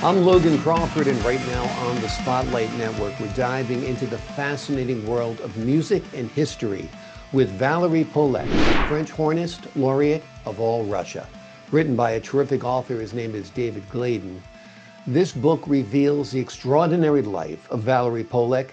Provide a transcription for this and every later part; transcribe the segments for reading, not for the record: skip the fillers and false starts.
I'm Logan Crawford, and right now on the Spotlight Network, we're diving into the fascinating world of music and history with Valeriy Polekh, French Hornist Laureate of all Russia. Written by a terrific author, his name is David Gladen. This book reveals the extraordinary life of Valeriy Polekh,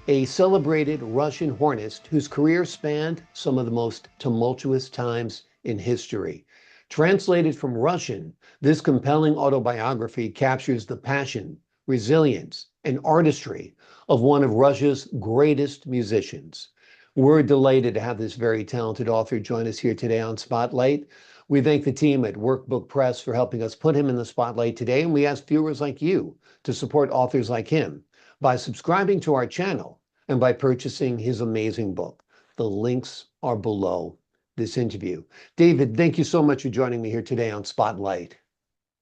a celebrated Russian hornist whose career spanned some of the most tumultuous times in history. Translated from Russian, this compelling autobiography captures the passion, resilience, and artistry of one of Russia's greatest musicians. We're delighted to have this very talented author join us here today on Spotlight. We thank the team at Workbook Press for helping us put him in the spotlight today, and we ask viewers like you to support authors like him by subscribing to our channel and by purchasing his amazing book. The links are below this interview. David, thank you so much for joining me here today on Spotlight.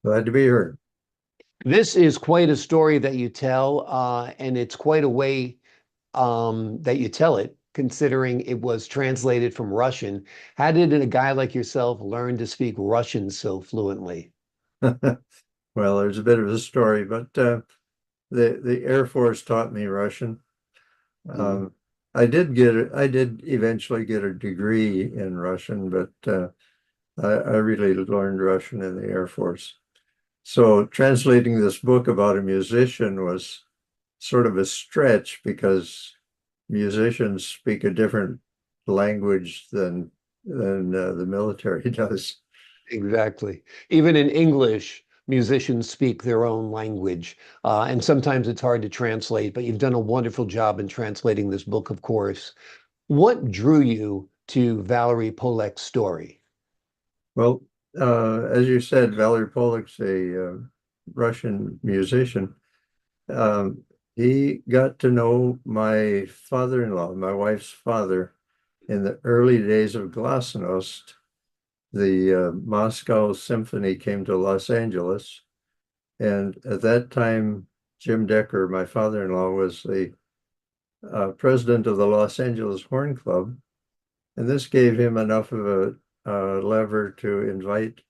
Glad to be here. This is quite a story that you tell, and it's quite a way that you tell it, considering it was translated from Russian. How did a guy like yourself learn to speak Russian so fluently? Well, there's a bit of a story, but the Air Force taught me Russian. Mm. Um, I did eventually get a degree in Russian, but I really learned Russian in the Air Force. So translating this book about a musician was sort of a stretch because musicians speak a different language than the military does. Exactly. Even in English, musicians speak their own language, and sometimes it's hard to translate, but you've done a wonderful job in translating this book, of course. What drew you to Valeriy Polekh's story? Well, as you said, Valeriy Polekh's a Russian musician. Um, he got to know my father-in-law, my wife's father, in the early days of Glasnost. The Moscow Symphony came to Los Angeles, and at that time, Jim Decker, my father-in-law, was the president of the Los Angeles Horn Club, and this gave him enough of a lever to invite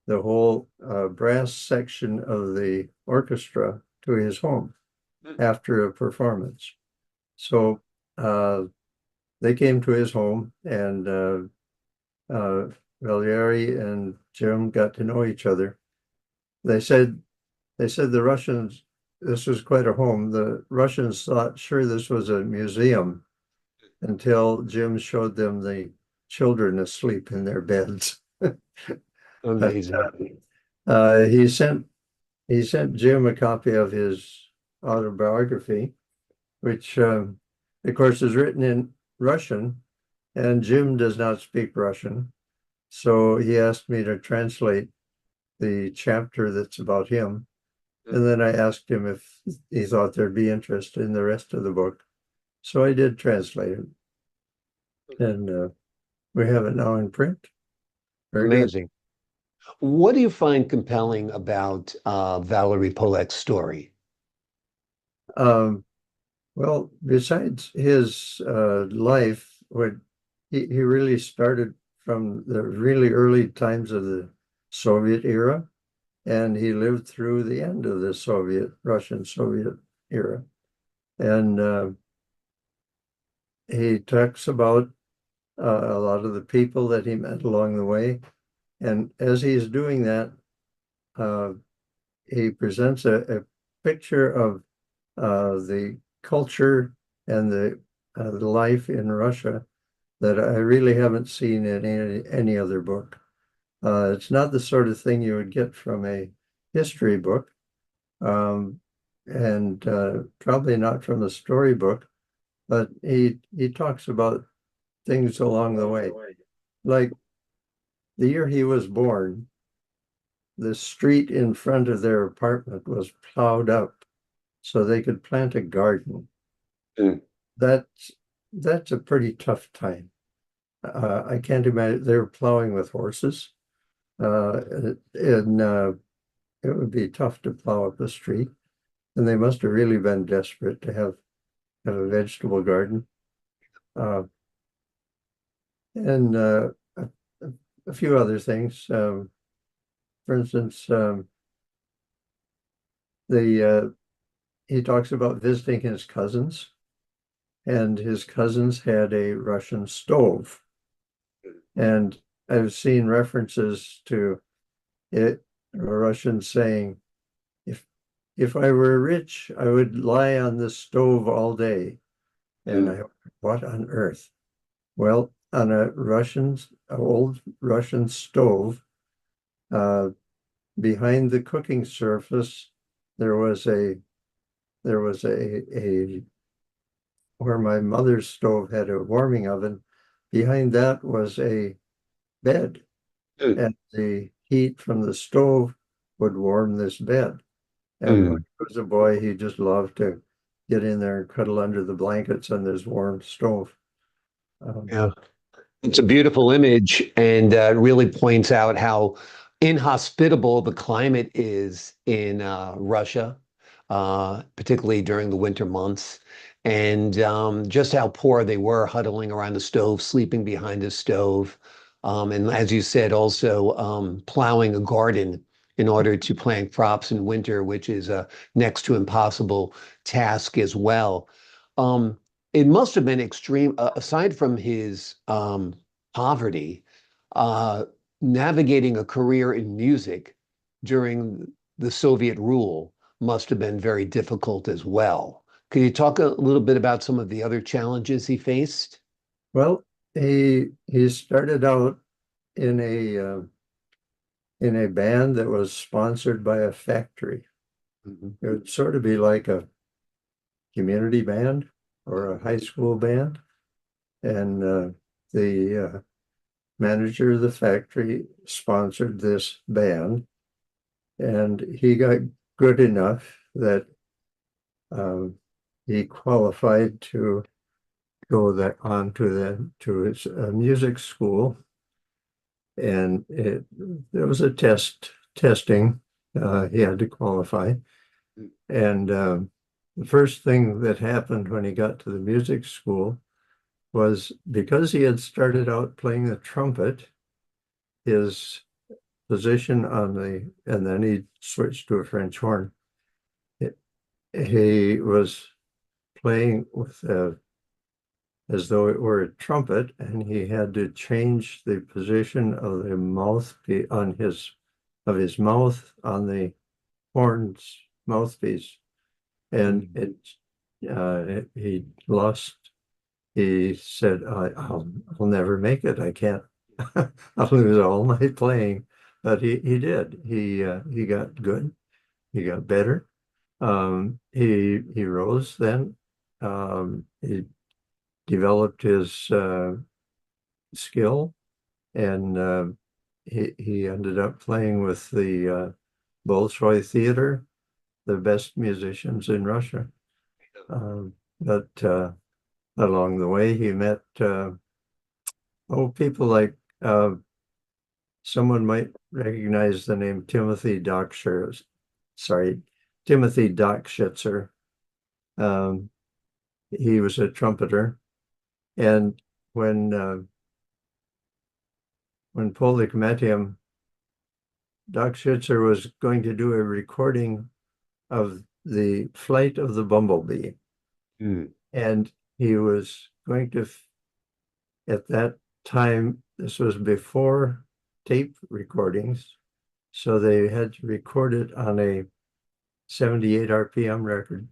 the whole brass section of the orchestra to his home after a performance. So they came to his home, and Valeriy and Jim got to know each other. They said the Russians, this was quite a home. The Russians thought sure this was a museum until Jim showed them the children asleep in their beds. But Amazing. he sent Jim a copy of his autobiography, which of course is written in Russian, and Jim does not speak Russian. So he asked me to translate the chapter that's about him. And then I asked him if he thought there'd be interest in the rest of the book. So I did translate it. And we have it now in print. Very good. Amazing. What do you find compelling about Valeriy Polekh's story? Um, well, besides his life, he really started from the really early times of the Soviet era, and he lived through the end of the Russian-Soviet era. And he talks about a lot of the people that he met along the way. And as he's doing that, uh, he presents a picture of the culture and the life in Russia that I really haven't seen in any other book. It's not the sort of thing you would get from a history book, um, and probably not from a storybook, but he talks about things along the way. Like the year he was born, the street in front of their apartment was plowed up so they could plant a garden. Mm. That's that's a pretty tough time. I can't imagine they were plowing with horses, and it would be tough to plow up the street. And they must have really been desperate to have a vegetable garden. Uh, and a, a few other things. For instance, the he talks about visiting his cousins, and his cousins had a Russian stove. And I've seen references to it, a Russian saying, if if I were rich, I would lie on this stove all day. And Mm. I, what on earth? Well, on a old Russian stove, uh, behind the cooking surface, there was a where my mother's stove had a warming oven. Behind that was a bed, Mm. and the heat from the stove would warm this bed. And when Mm. he was a boy, he just loved to get in there and cuddle under the blankets on this warm stove. Um, Yeah. It's a beautiful image and really points out how inhospitable the climate is in Russia, particularly during the winter months, and just how poor they were huddling around the stove, sleeping behind the stove. And as you said, also plowing a garden in order to plant crops in winter, which is a next to impossible task as well. Um, it must have been extreme, aside from his poverty, uh, navigating a career in music during the Soviet rule must have been very difficult as well. Could you talk a little bit about some of the other challenges he faced? well, he started out in a band that was sponsored by a factory. Mhm. It would sort of be like a community band or a high school band. And the manager of the factory sponsored this band, and he got good enough that um, he qualified to go on to his music school, and there was a testing. He had to qualify, and the first thing that happened when he got to the music school was because he had started out playing the trumpet, his position and then he switched to a French horn. It- he was playing with as though it were a trumpet, and he had to change the position of the mouth on his mouth on the horn's mouthpiece, and Mm. he lost. He said, I'll never make it. I can't. I'll lose all my playing." But he did. He got good. He got better. He rose then. He developed his skill, and he ended up playing with the Bolshoi Theater, the best musicians in Russia. But along the way, he met people like someone might recognize the name Timothy Dockshire. Sorry, Timothy Dockschitzer. Um, he was a trumpeter, and when uh, when Polekh met him, Dockschitzer was going to do a recording of the flight of the bumblebee, Mm. and he was going to. At that time, this was before tape recordings, so they had to record it on a 78 RPM record.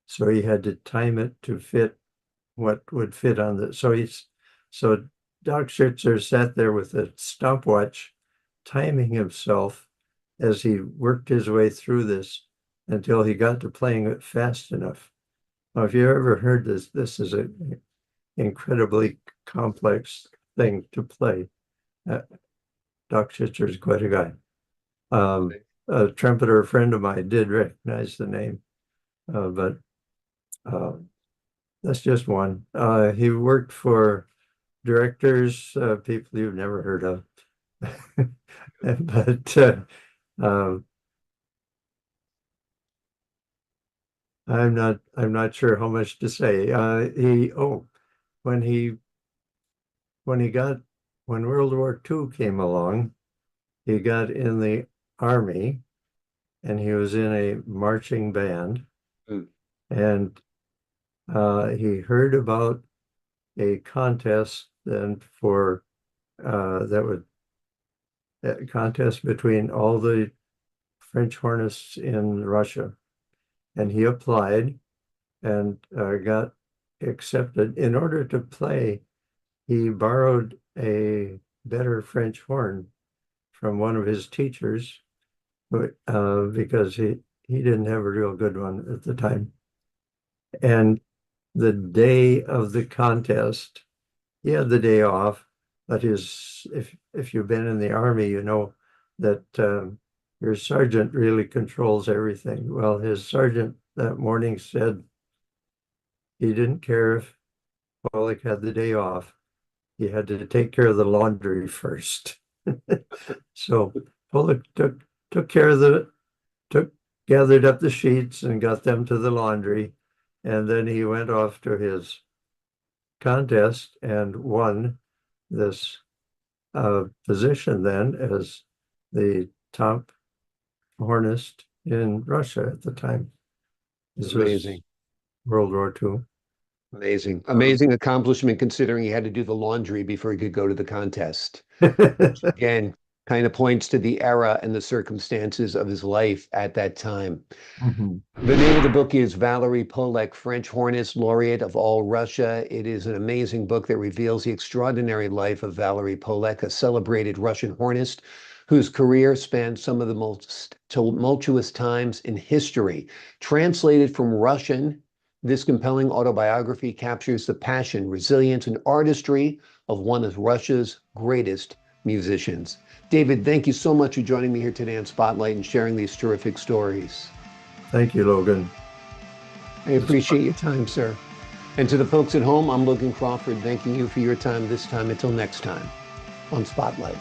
So he had to time it to fit what would fit on the. So Doc Schitzer sat there with a stopwatch, timing himself as he worked his way through this until he got to playing it fast enough. Now, if you ever heard this, this is an incredibly complex thing to play. Uh, Doc Schitzer is quite a guy. A trumpeter friend of mine did recognize the name, but uh, that's just one. He worked for directors, people you've never heard of. But um, I'm not sure how much to say. When he when he got when World War II came along, he got in the army, and he was in a marching band, Mm. and he heard about a contest then for that would a contest between all the French hornists in Russia, and he applied and got accepted. In order to play, he borrowed a better French horn from one of his teachers, because he didn't have a real good one at the time. And the day of the contest, he had the day off, but if you've been in the army, you know that your sergeant really controls everything. Well, his sergeant that morning said he didn't care if Polekh had the day off. He had to take care of the laundry first. So Polekh took care of took gathered up the sheets and got them to the laundry, and then he went off to his contest and won this position then as the top hornist in Russia at the time. It's This was amazing. World War II. Amazing. Amazing accomplishment considering he had to do the laundry before he could go to the contest. Again, kind of points to the era and the circumstances of his life at that time. Mhm. The name of the book is Valeriy Polekh, French Hornist Laureate of All Russia. It is an amazing book that reveals the extraordinary life of Valeriy Polekh, a celebrated Russian hornist whose career spanned some of the most tumultuous times in history. Translated from Russian, this compelling autobiography captures the passion, resilience, and artistry of one of Russia's greatest musicians. David, thank you so much for joining me here today on Spotlight and sharing these terrific stories. Thank you, Logan. I appreciate your time, sir. And to the folks at home, I'm Logan Crawford, thanking you for your time this time. Until next time on Spotlight.